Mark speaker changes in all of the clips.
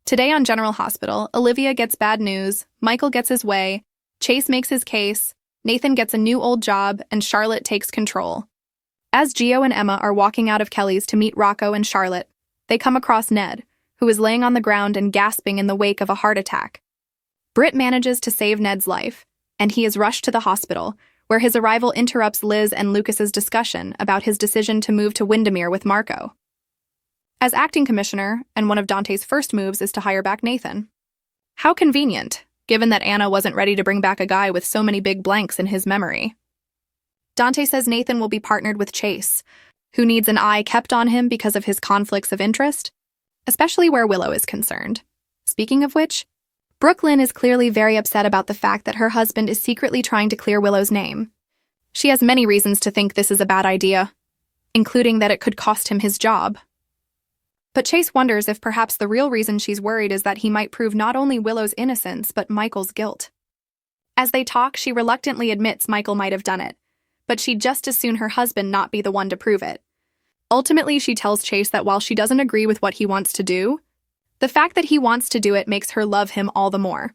Speaker 1: Today on General Hospital, Olivia gets bad news, Michael gets his way, Chase makes his case, Nathan gets a new old job, and Charlotte takes control. As Gio and Emma are walking out of Kelly's to meet Rocco and Charlotte, they come across Ned, who is laying on the ground and gasping in the wake of a heart attack. Britt manages to save Ned's life, and he is rushed to the hospital, where his arrival interrupts Liz and Lucas's discussion about his decision to move to Windermere with Marco. As acting commissioner, and one of Dante's first moves is to hire back Nathan. How convenient, given that Anna wasn't ready to bring back a guy with so many big blanks in his memory. Dante says Nathan will be partnered with Chase, who needs an eye kept on him because of his conflicts of interest, especially where Willow is concerned. Speaking of which, Lynn is clearly very upset about the fact that her husband is secretly trying to clear Willow's name. She has many reasons to think this is a bad idea, including that it could cost him his job. But Chase wonders if perhaps the real reason she's worried is that he might prove not only Willow's innocence but Michael's guilt. As they talk, she reluctantly admits Michael might have done it, but she'd just as soon her husband not be the one to prove it. Ultimately, she tells Chase that while she doesn't agree with what he wants to do, the fact that he wants to do it makes her love him all the more.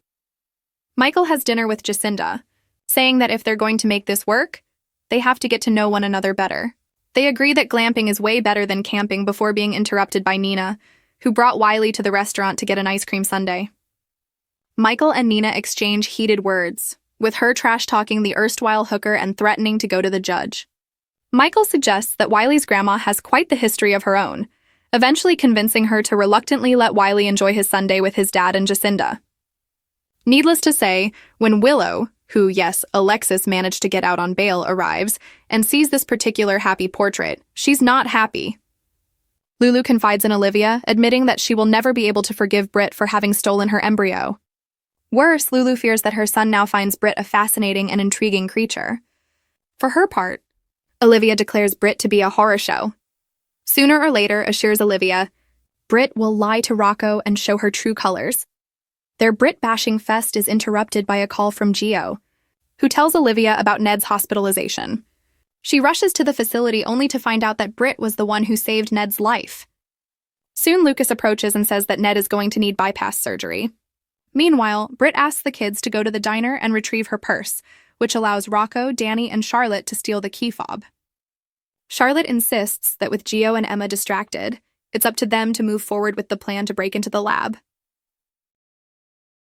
Speaker 1: Michael has dinner with Jacinda, saying that if they're going to make this work, they have to get to know one another better. They agree that glamping is way better than camping before being interrupted by Nina, who brought Wiley to the restaurant to get an ice cream sundae. Michael and Nina exchange heated words, with her trash-talking the erstwhile hooker and threatening to go to the judge. Michael suggests that Wiley's grandma has quite the history of her own, eventually convincing her to reluctantly let Wiley enjoy his sundae with his dad and Jacinda. Needless to say, when Willow, who, yes, Alexis managed to get out on bail, arrives and sees this particular happy portrait, she's not happy. Lulu confides in Olivia, admitting that she will never be able to forgive Britt for having stolen her embryo. Worse, Lulu fears that her son now finds Britt a fascinating and intriguing creature. For her part, Olivia declares Britt to be a horror show. Sooner or later, assures Olivia, Britt will lie to Rocco and show her true colors. Their Britt-bashing fest is interrupted by a call from Gio, who tells Olivia about Ned's hospitalization. She rushes to the facility only to find out that Britt was the one who saved Ned's life. Soon Lucas approaches and says that Ned is going to need bypass surgery. Meanwhile, Britt asks the kids to go to the diner and retrieve her purse, which allows Rocco, Danny, and Charlotte to steal the key fob. Charlotte insists that with Gio and Emma distracted, it's up to them to move forward with the plan to break into the lab.